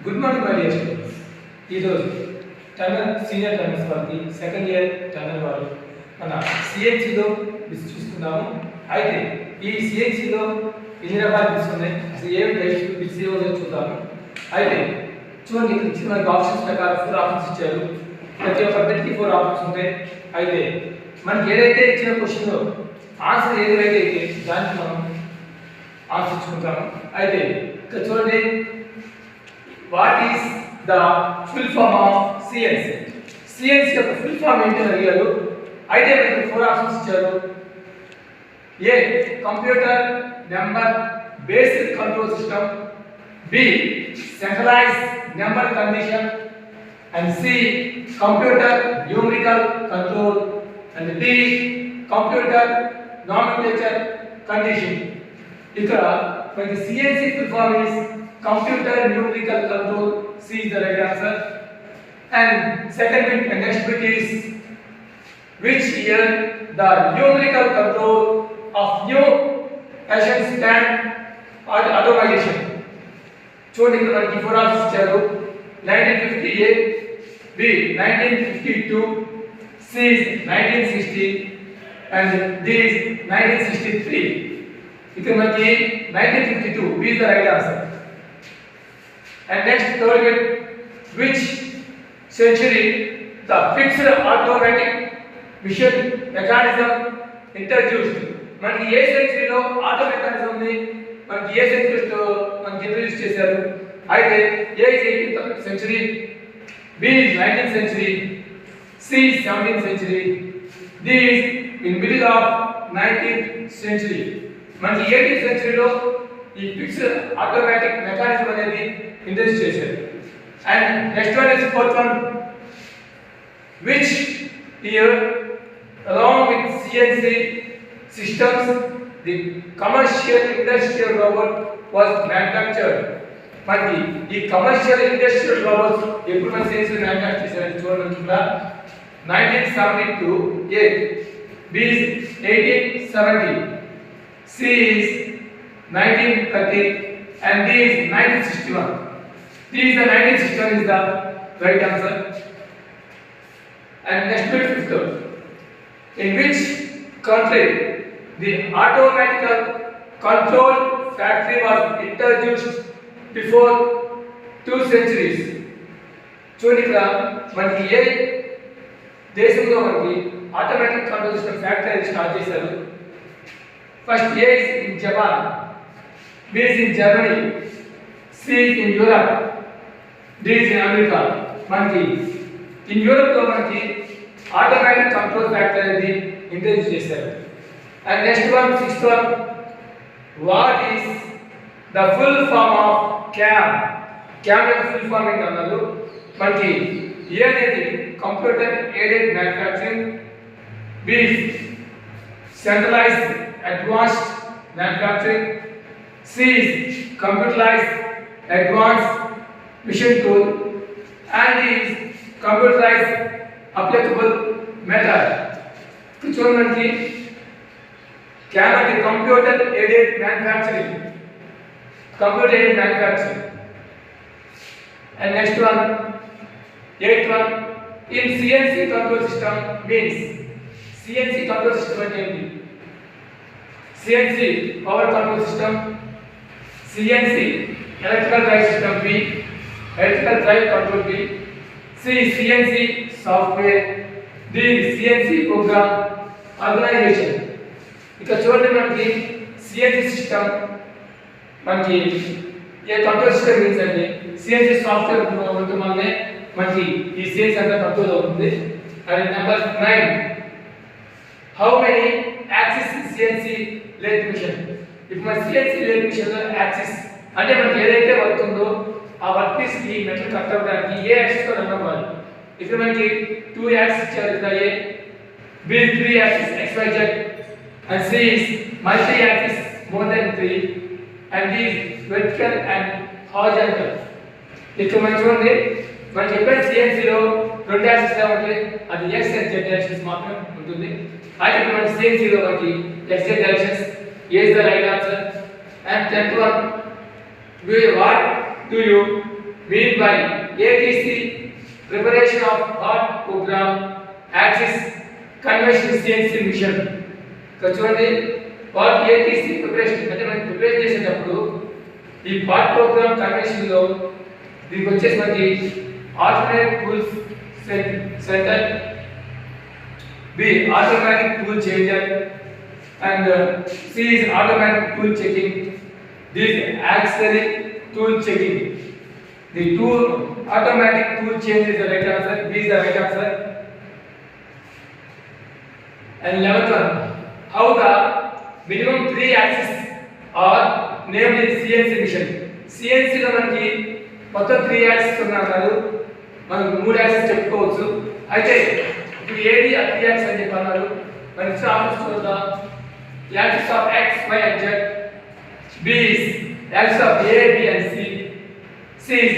Good morning, my dear students. ఈరోజు tunnel senior tunnels వారికి second year tunnel వారు మన సిహెచ్సిలో బిట్స్ చూసుకున్నాము. అయితే ఈ సిహెచ్సిలో ఎన్ని రకాల బిట్స్ ఉన్నాయి, అసలు ఏమి టైప్స్ బిట్స్ ఏవో చూద్దాము. అయితే చూడండి, ఇక్కడ ఇచ్చిన మనకి ఆప్షన్స్ ప్రకారం 4 ఆప్షన్స్ ఇచ్చారు. ప్రతి ఒక్క బిట్కి 4 ఆప్షన్స్ ఉంటాయి. అయితే మనకి ఏదైతే ఇచ్చిన క్వశ్చన్లో ఆన్సర్ ఏదైతే అయితే దానికి మనం ఆన్సర్ ఇచ్చుకుంటాము. అయితే ఇక్కడ చూడండి, what is the full form of CNC? CNC యొక్క ఫుల్ ఫామ్ ఏంటని అడిగారు. అయితే మనకి 4 ఆప్షన్స్ ఇచ్చారు. A computer number based control system, B centralised number condition, and C computer numerical control, and D computer nomenclature condition. ఇక్కడ మనకి CNC full form is computer numerical control. C is the right answer. And second bit, the next bit is which year the numerical control of new Asian stand or automation. చూడండి, ఇక్కడ మనకి 4 options ఇచ్చారు. 1958, B 1952, C is 1960, and D is 1963. ఇక్కడ మనకి 1952, B is the right answer. And next, third bit, which century the fixed automatic mission mechanism introduced? మనకి ఏ సెంచరీలో auto mechanism ని మనకి ఏ సెంచరీలో మనకి ఇంట్రడ్యూస్ చేశారు? అయితే A is 18th century, B is 19th century, C is 17th century, D is in middle of 19th century. మనకి 18th centuryలో ఈ fixed automatic mechanism అనేది introduce చేశారు. And next one is fourth one, which year along with CNC systems the commercial industrial robot was manufactured? మనకి ఈ commercial industrial robots ఎప్పుడు మన CNC manufacture చేశారని చూడండి. ఇక్కడ 1972, A, B is 1870, C is 1930, and D is 1961. D is the 1961 is the right answer. And next bit, fifth one, in which country the automatical control factory was introduced before 2 centuries? చూడండి, ఇక్కడ మనకి ఏ దేశంలో మనకి automatic control system factory start చేశారు? First, A is in Japan, B is in Germany, C is in Europe, D is in America. మనకి in Europe లో మనకి ఆటోమేటిక్ కంట్రోల్ ఫ్యాక్టరీ అనేది ఇంట్రడ్యూస్ చేశారు. And next one, sixth one, what is the full form of CAM? CAM యొక్క full form ఏంటి అన్నారు? మనకి A అనేది computer aided manufacturing, B is centralised advanced manufacturing, C is computerized advanced mission tool, and D is computerized applicable method. Which one మనకి CAM అంటే computer aided manufacturing, computer aided manufacturing. And next one, eighth one, in CNC control system means. CNC control system అంటే ఏంటి? CNC power control system, CNC electrical drive system, B electrical drive control, B C CNC software, D CNC program organization. ఇక్కడ చూడండి, మనకి CNC system మనకి ఏ control system means అండి CNC software ఉంటుంది. మనకి ఈ CNC అంతా కంట్రోల్ అవుతుంది. And number 9, how many axis CNC lathe machine? ఇప్పుడు మన CNC lathe machine లో యాక్సిస్ అంటే మనకి ఏదైతే వర్క్ ఉందో ఆ వర్క్ పీస్ కి మెటల్ కట్ అవ్వడానికి ఏ యాక్సిస్ తో రన్ అవ్వాలి? ఇక్కడ మనకి 2 యాక్సిస్ ఇచ్చారు. ఇక్కడ A, B 3 axis XYZ, and C is multi axis more than 3, and D is vertical and horizontal. ఇక్కడ మనం చూడండి, మనం చెప్పే CNC లో 2 యాక్సిస్ ఉంటాయి, అది X and Z డైరెక్షన్స్ మాత్రమే ఉంటుంది. అయితే మన CNC లో మనకి X Z directions. A is the right answer. And 10th one, what do you mean by ATC preparation of hot program axis convention CNC mission చూడండి part ATC preparation అంటే మనం prepare చేసేటప్పుడు ఈ పార్ట్ ప్రోగ్రామ్ కన్వెన్షన్ లో దీనికి వచ్చేసి మనకి alternate tools centre B automatic tool changer and C is automatic tool checking. This auxiliary tool checking. The tool automatic tool change is the right answer. B is the right answer. And 11th one, how the minimum 3 axes are named in CNC machine. CNC లో మనకి మొత్తం 3 axes ఉన్నారు. మనం 3 axes చెప్పుకోవచ్చు. అయితే ఇప్పుడు ఏది 3 axes అని చెప్పన్నారు. మన ఎగ్జాంపుల్స్ చూద్దాం. Axis of x, y and z. B is axis of a, b and c. C is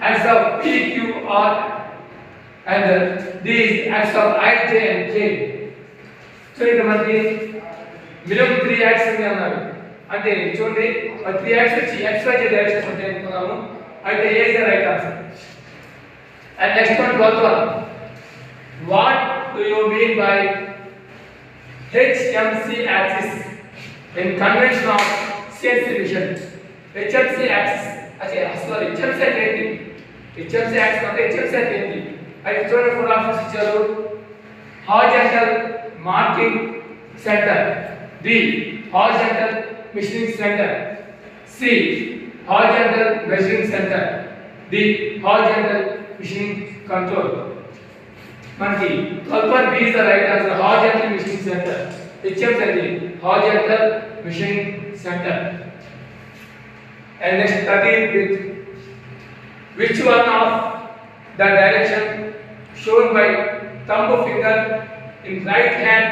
axis of p, q, r and D is axis of I, j and k. So ఇక్కడ మనకి minimum 3 axis అన్నారు. అంటే చూడండి 3 axis వచ్చి x y z directions ఉంటాయి అనుకున్నాము. అయితే A is the right answer. And next one, 12th one. What do you mean by HMC axis in convention of CNC machine? HMC axis. Sorry, HMC అంటే ఏంటి? HMC axis అంటే HMC అంటే ఏంటి? అయితే చూడండి ఫోర్ ఆప్షన్స్ ఇచ్చారు. Horizontal marking center. B horizontal machining center. C horizontal measuring center. D horizontal machining control. మనకి 12 B is the right answer. Horizontal machining center. HMC అంటే horizontal machining center. And next 13 with which one of the direction shown by thumb finger in right hand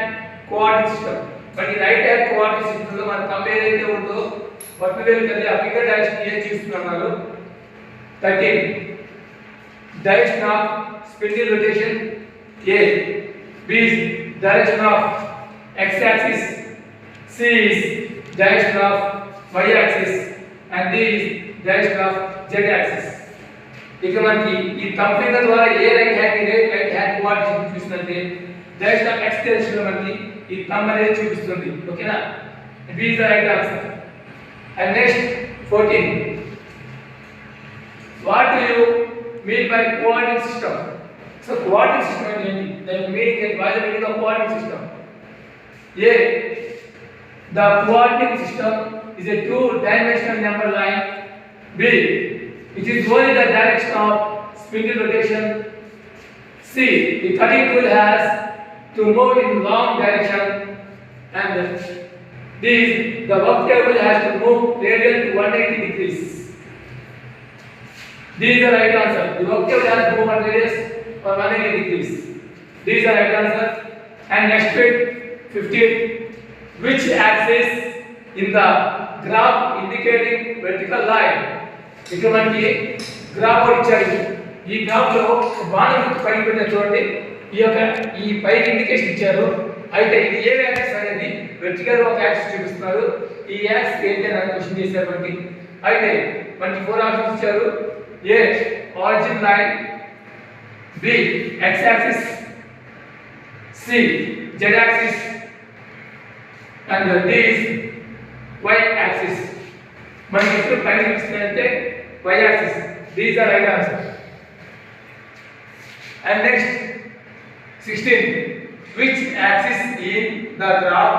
coordinate system. మరి right hand coordinate system లో మన thumb ఏదైతే ఉందో vertical వెళ్ళి ఆ finger direction ఏం చూస్తున్నారు. 13 direction of spindle rotation A. B is direction of x axis. C is direction of y axis and D is direction of z axis. ఇక మనకి ఈ థంబ్ ఫింగర్ ద్వారా ఏ రైట్ హ్యాండ్ కోఆర్డినేషన్ చూసినట్టే direction of x direction లో మనకి ఈ thumb అనేది చూపిస్తుంది. ఓకేనా? B is the right answer. And next 14. What do you mean by coordinate system? So coordinate system అంటే ఏంటి? The meaning and why the meaning of coordinate system? A. The coordinate system is a two-dimensional number line. B. It is only the direction of spindle rotation. C. The cutting tool has to move in long direction. And D. The work table has to move radial to 180 degrees. D is the right answer. The work table has to move on radius for 180 degrees. D is the right answer. And next bit 15. Which axis in the graph indicating vertical line? ఇక్కడ మనకి graph ఇచ్చారు. ఈ graph లో బాణం గుర్తు పైన పెట్టిన చూడండి. ఈ పైన ఇండికేషన్ ఇచ్చారు. అయితే ఇది ఏ యాక్సిస్ అనేది వెర్టికల్ ఒక యాక్సిస్ చూపిస్తున్నారు. ఈ యాక్సిస్ ఏంటి అని క్వశ్చన్ చేశారు మనకి. అయితే మనకి 4 ఆప్షన్స్ ఇచ్చారు. A origin line, B x axis, C z axis and D is y axis. మనకి ఇప్పుడు పైన చూపిస్తుందంటే y axis. These are right answer. And next 16. Which axis in the graph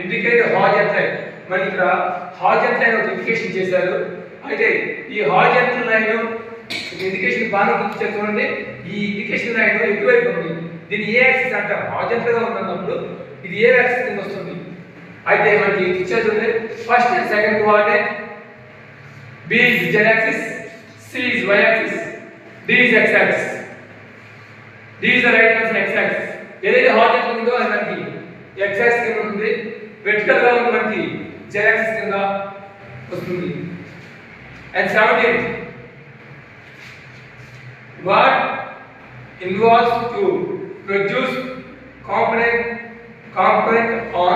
indicate horizontal? మరి ఇక్కడ horizontal line ఒక indication చేశారు. అయితే ఈ horizontal line indication బాగా గుర్తించారు చూడండి. ఈ ఇండికేషన్ లైన్ ఎటువైపు ఉంది? దీని ఏ యాక్సిస్ అంటారు? హారిజాంటల్ గా ఉన్నప్పుడు ఇది ఏ యాక్సిస్ కింద వస్తుంది? అయితే మనకి ఇచ్చేది ఉంది. First and second coordinate. B is z axis, C is y axis, D is x axis. D is the right answer. X axis. ఏదైతే హారిజాంటల్ ఉందో అది మనకి x axis కింద ఉంటుంది. వెర్టికల్ గా ఉంది మనకి z axis కింద వస్తుంది. And 17. What involves to produce component on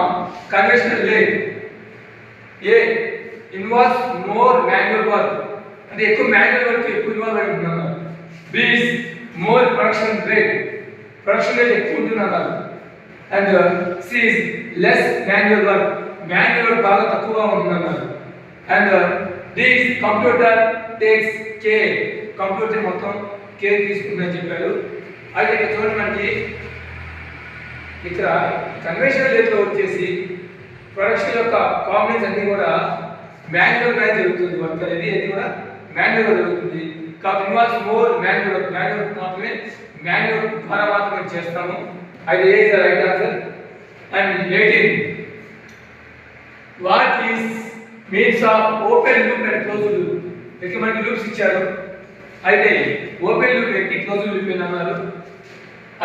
conventional lathe? A. Involves more manual work. అంటే ఎక్కువ మాన్యువల్ వర్క్ ఎక్కువ involve B is more production rate ఎక్కువ ఉంటుంది అన్నారు. And C is less manual work బాగా తక్కువగా ఉంటుంది అన్నారు. And D is computer takes care computer మొత్తం కేర్ తీసుకుంటుందని చెప్పారు. అయితే ఇక్కడ చూడండి మనకి ఇక్కడ కన్వెన్షనల్ రేట్లో వచ్చేసి ప్రొడక్షన్ యొక్క కాంపోనెంట్స్ అన్ని కూడా మాన్యువల్ గా జరుగుతుంది. వర్క్ అనేది అది కూడా మాన్యువల్ గా జరుగుతుంది. కాబట్టి ఇన్వాల్వ్స్ మోర్ మాన్యువల్ మాత్రమే మాన్యువల్ ద్వారా మాత్రమే చేస్తాము. అయితే ఏ is the right answer. And 18 what is means of open loop and closed loop. ఇక్కడ మనకి లూప్స్ ఇచ్చారు. అయితే ఓపెన్ లూప్ ఏంటి, క్లోజ్డ్ లూప్ ఏంటి అన్నారు.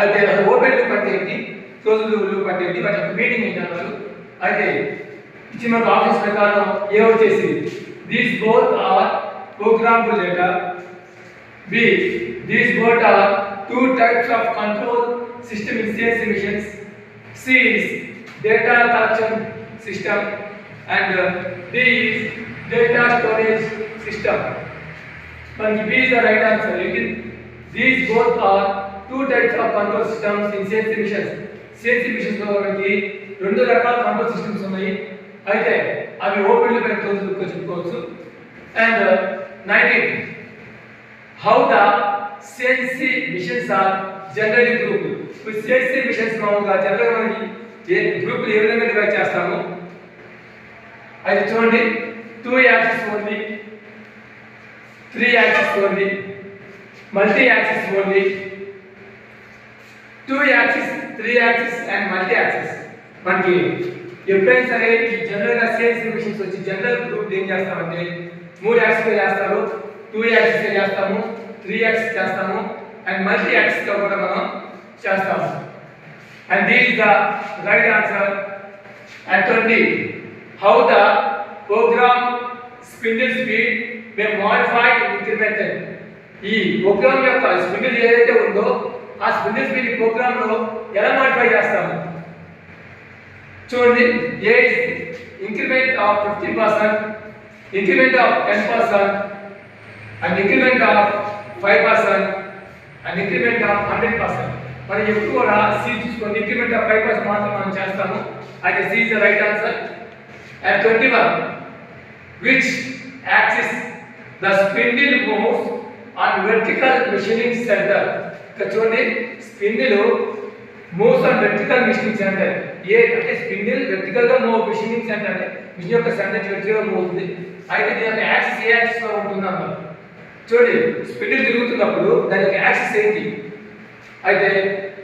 అయితే ఓపెన్ లూప్ అంటే ఏంటి, క్లోజ్డ్ లూప్ అంటే ఏంటి, వాటి యొక్క మీనింగ్ ఏంటి అన్నారు. అయితే ఇచ్చిన ఆప్షన్స్ ప్రకారం ఏ వచ్చేసి these both are programmable data. B these both are two types of control system in CNC machines. C is data collection system and D is data storage system. And B is the right answer. These both are two types of control systems in CNC machines. CNC machines లో మనకి రెండు రకాల control systems ఉన్నాయి. అయితే అవి open loop and closed loop గా చెప్పుకోవచ్చు. And 19 how the CNC machines are generally grouped. ఇప్పుడు CNC machines మామూలుగా జనరల్ మనకి ఏ గ్రూప్ ఏ విధంగా డివైడ్ చేస్తాము. అయితే చూడండి 2 axis only, 3 axis only, multi axis only, 2 axis, 3 axis and multi axis. మనకి ఎప్పుడైనా సరే ఈ జనరల్ గా CNC machines వచ్చి జనరల్ గ్రూప్ ఏం చేస్తామంటే 3 యాక్సిస్ చేస్తారు, 2 యాక్సిస్ చేస్తాము, 3 యాక్సిస్ చేస్తాము అండ్ మల్టీ యాక్సిస్ గా కూడా మనం చేస్తాము. And this is the right answer. And 20 how the program spindle speed may modified and incremented. ఈ ప్రోగ్రామ్ యొక్క స్పిన్డిల్ ఏదైతే ఉందో ఆ స్పిన్డిల్ స్పీడ్ ప్రోగ్రామ్ లో ఎలా మోడిఫై చేస్తాము చూడండి. A increment of 50%, increment of 10% and increment of 5% and increment of 100%. మనం ఎప్పుడు కూడా సి చూసుకోండి, ఇంక్రిమెంట్ ఆఫ్ 5% మాత్రం మనం చేస్తాము. అయితే C is the right answer. And 21 which axis the spindle moves on vertical machining center. ఇక్కడ చూడండి spindle moves on vertical machining centre. A అంటే స్పిన్డిల్ వెర్టికల్ గా మూవ్ మెషినింగ్ సెంటర్ అంటే మిషన్ యొక్క సెంటర్ వెర్టికల్ గా మూవ్ అవుతుంది. అయితే దీని యొక్క యాక్సిస్ ఏ యాక్సిస్ లో ఉంటుంది అన్నమాట. చూడండి స్పిన్డిల్ తిరుగుతున్నప్పుడు దాని యొక్క యాక్సిస్ ఏంటి. అయితే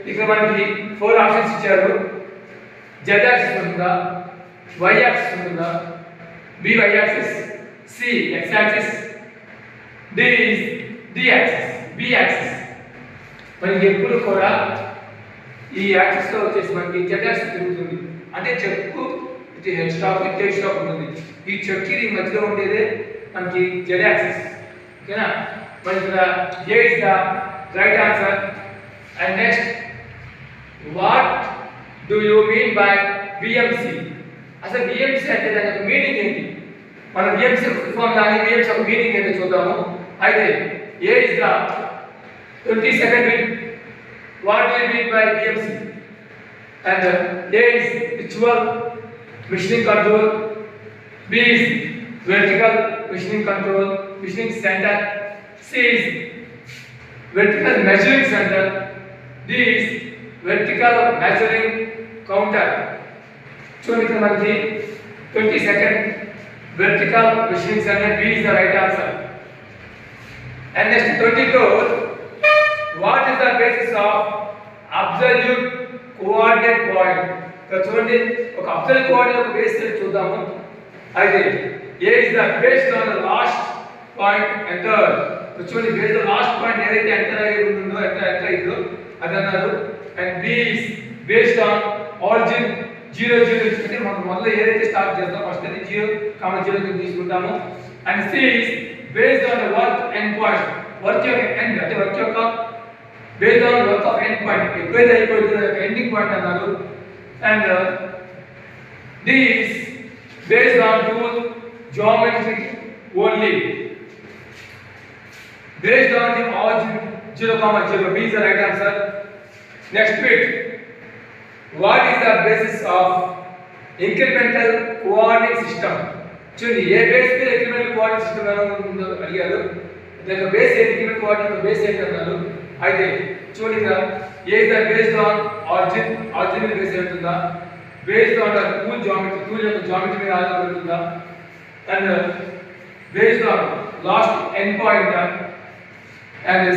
ఇక్కడ మనకి 4 ఆప్షన్స్ ఇచ్చారు. Z యాక్సిస్ ఉంటుందా, Y యాక్సిస్ ఉంటుందా, B Y axis, C X axis, D is D axis, B axis. మనకి ఎప్పుడు కూడా ఈ యాక్సిస్ లో వచ్చేసి మనకి Z యాక్సిస్ తిరుగుతుంది. అంటే చెక్కు ఇది హెడ్ స్టాప్, ఇది స్టాప్ ఉంటుంది. ఈ చెక్కి ఈ మధ్యలో ఉండేదే మనకి Z యాక్సిస్. ఓకేనా. మరి ఇక్కడ A is the right answer. And next, what do you mean by BMC? అసలు BMC అంటే దాని యొక్క మీనింగ్ ఏంటి? మనం BMC ఫామ్ దాని BMC యొక్క మీనింగ్ ఏంటో చూద్దాము. అయితే A is the 22nd bit. What do you mean by BMC? And A is virtual machining control, B is vertical machining control, machining center, C is vertical measuring center, D is vertical measuring counter. చూడండి ఇక్కడ మనకి 22nd vertical machining center, B is the right answer. And next 22, what is the basis of absolute coordinate point? ఇక్కడ చూడండి ఒక absolute coordinate ఒక base చూద్దాము. అయితే A is the based on the last point entered. చూడండి based on the last point ఏదైతే enter అయ్యి ఉంటుందో ఎంటర్ అయ్యిందో అది అన్నారు. And B is based on origin 0 0 అంటే మనం మొదలు ఏదైతే స్టార్ట్ చేస్తామో ఫస్ట్ అది 0, 0 తీసుకుంటాము. And C is based on the work end point. Work యొక్క ఎండ్ అంటే వర్క్ యొక్క based on work of end point ఎప్పుడైతే అయిపోతుందో ఎండింగ్ పాయింట్ అన్నారు. And D is based on tool geometry only, based on the 0, 0. B is the right answer. Next bit. What is the basis of incremental coordinate system? చూడండి ఏ base మీద incremental coordinate system ఉందో అడిగారు. దాని base ఏంటి, incremental coordinate base ఏంటి అన్నారు. అయితే చూడండి ఇక్కడ A is the based on origin base అవుతుందా, based on the tool geometry, tool యొక్క జామెట్రీ మీద ఆధారపడుతుందా, and based on last end point, and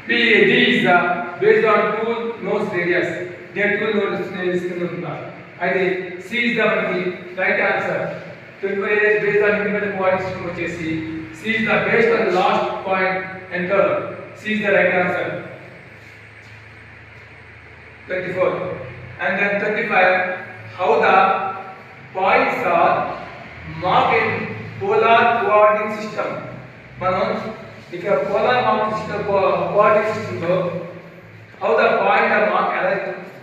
D is the based on tool nose radius. Their tool nose radius కింద ఉంటుందా. అయితే C is the right answer. 25 is based on incremental coordinate system వచ్చేసి C is the based on the last point enter. C is the right answer. 24 and then 35. How the points are marked in polar coordinate system. మనం ఇక్కడ polar mark system coordinate system లో how the point or mark ఎలా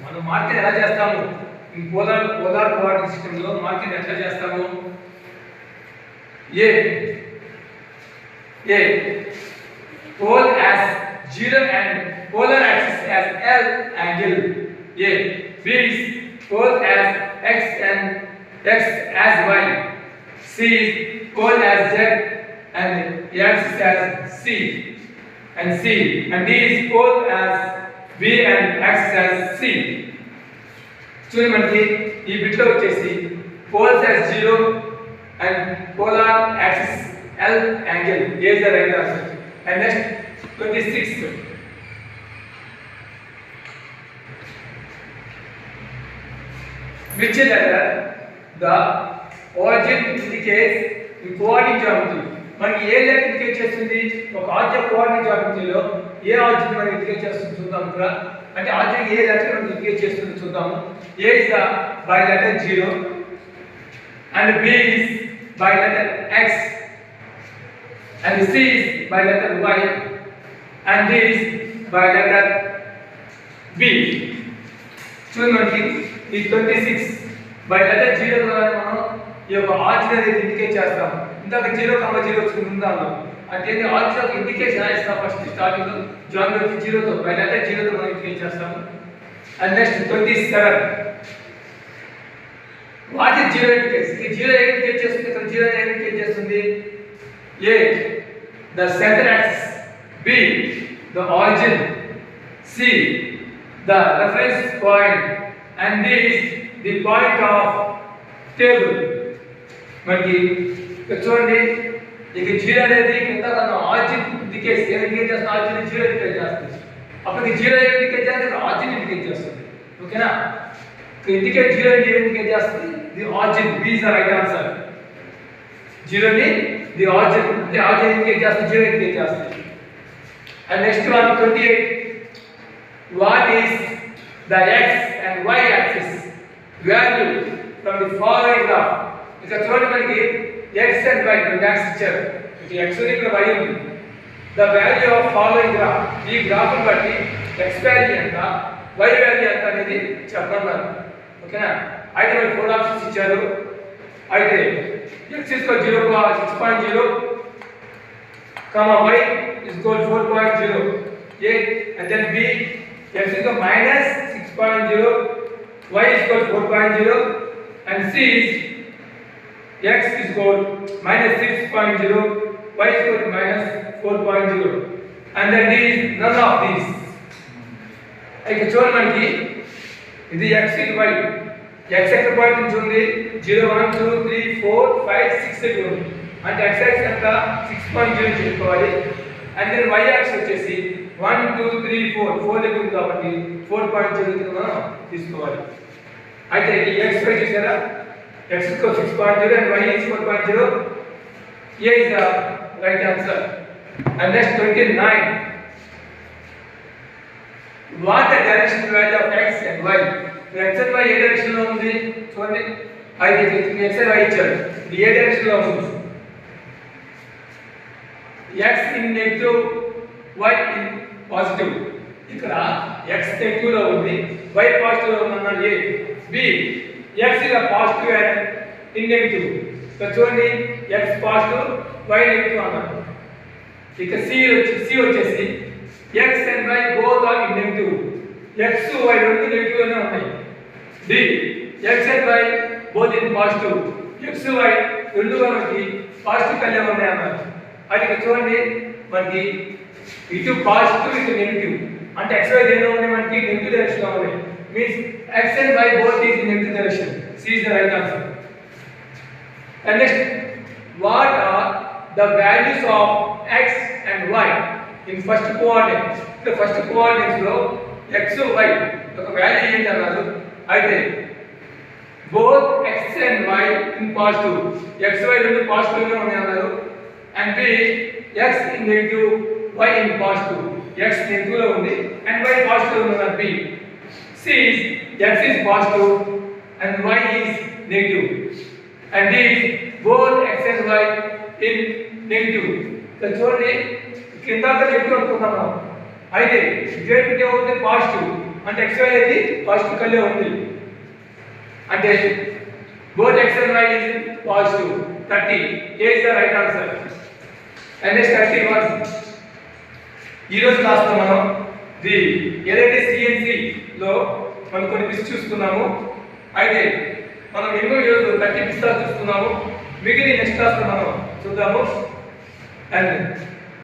మనం marking ఎలా చేస్తాము, ఈ polar coordinate system లో marking ఎట్లా చేస్తాము. ఏ pole as 0 and polar axis as L angle. A. B is pole as x and x as y. C is pole as z and x as C and C, and D is pole as B and x as C. చూడండి మనకి ఈ bit లో వచ్చేసి poles as 0 and polar axis L angle. A is the right answer. And next 26. Which letter the origin indicates in coordinate geometry? మనకి ఏ letter indicate చేస్తుంది, ఒక object coordinate జామెట్రీలో ఏ object మనకి indicate చేస్తుంది చూద్దాం. ఇక్కడ అంటే ఆబ్జెక్ట్ ఏ లెటర్ మనకి ఇండికేట్ చేస్తుంది చూద్దాము. A is the by letter 0 and B is by letter x and C is by letter y and D is by letter B. చూడండి మనకి ఈ 26 by letter 0 ద్వారా మనం ఈ యొక్క ఆర్జిన్ అనేది ఇండికేట్ చేస్తాం. ఇందాక 0, 0 వచ్చింది ఉందాము అంటే ఆర్జిన్ ఒక ఇండికేషన్ ఇస్తాం. ఫస్ట్ స్టార్టింగ్ లో జామెట్రీ 0 తో బై లెటర్ 0 తో మనం ఇండికేట్ చేస్తాము. And next 27. What is 0 indicates? ఈ 0 ఏ ఇండికేట్ చేస్తుంది, ఇక్కడ 0 ఏ ఇండికేట్ చేస్తుంది. A the center axis, B the origin, C the reference point and D is the point of table. మనకి చూడండి ఇక 0 అనేది కింద మనం ఆర్జిన్ ఇండికేట్ చేస్తాం. ఆర్జిన్ 0 ఇండికేట్ చేస్తుంది. అప్పుడు 0 ఇండికేట్ చేస్తే ఆర్జిన్ ఇండికేట్ చేస్తుంది. ఓకేనా, ఇండికేట్ 0 ఇండికేట్ చేస్తుంది the ఆర్జిన్. B is the right answer. 0 ని ది ఆర్జిన్ అంటే ఆర్జిన్ ఇండికేట్ చేస్తుంది, 0 ఇండికేట్ చేస్తుంది. And next one 28. What is the x and y axis value from the following graph? ఇక చూడండి మనకి x and y రెండు యాక్సిస్ ఇచ్చారు. ఇది x ఉంది, ఇక్కడ y ఉంది. the value of following graph, ఈ గ్రాఫ్ ని బట్టి x వాల్యూ ఎంత y వాల్యూ ఎంత అనేది చెప్పమన్నారు. ఓకేనా, అయితే మనకి 4 ఆప్షన్స్ ఇచ్చారు. అయితే x is equal 6.0 y is equal 4.0 a and then b x is equal minus 6.0 y is equal 4.0 and c is x is equal minus 6.0 y is equal minus 4.0 and then d is none of these. అయితే చూడండి మనకి ఇది x ఇది y. x ఎక్కడ point నుంచి ఉంది 0 1 2 3 4 5 6 దగ్గర ఉంది. అంటే x axis ఎంత 6.0 తీసుకోవాలి. అండ్ దెన్ y axis వచ్చేసి 1 2 3 4 దగ్గర ఉంది కాబట్టి 4.0 దగ్గర మనం తీసుకోవాలి. అయితే ఈ x y చూసారా, x is equal 6.0 and y is 4.0. A is the right answer. And next 29. What the direction value of x and y? x and y A direction లో ఉంది చూడండి. అయితే x and y ఇచ్చారు, ఇది ఏ direction లో ఉంది. x in negative, y in positive. ఇక్కడ x negative లో ఉంది, y పాజిటివ్ లో ఉందన్నారు. A. B x is a positive and in negative. So చూడండి x పాజిటివ్ y నెగటివ్ అన్నారు. ఇక C వచ్చేసి x and y both are in negative. x y రెండు నెగటివ్ గానే ఉన్నాయి. d x and y both in positive. x y రెండు మనకి positive కలిగి ఉన్నాయి అన్నమాట. అది ఇక్కడ చూడండి మనకి ఇటు పాజిటివ్ ఇటు నెగటివ్ అంటే x y దేనిలో ఉన్నాయి మనకి నెగటివ్ డైరెక్షన్ లో ఉన్నాయి. Means x and y both is in negative direction. C is the right answer. And next, what are the values of x and y in first coordinate? The first coordinates లో x y ఒక value ఏంటి అన్నారు. అయితే both x and y in positive. x y రెండు positive గా ఉన్నాయి అన్నారు. And b x in negative, y in positive. x negative లో ఉంది and y పాజిటివ్ లో ఉంది. b c is x is positive and y is negative. And d is both x and y in negative. So చూడండి కింద negative అనుకున్నాము. అయితే ఇక్కడ ఉంది పాజిటివ్ అంటే x y అనేది పాజిటివ్ కలిగి ఉంది. అంటే both x and y is positive. 30 A is the right answer. And next 31. ఈ రోజు క్లాస్ లో మనం ఏదైతే CNC లో మనం కొన్ని బిట్స్ చూసుకున్నాము. అయితే మనం ఎన్నో ఈరోజు 30 బిట్స్ చూసుకున్నాము. మిగిలిన నెక్స్ట్ క్లాస్ లో మనం చూద్దాము. అండ్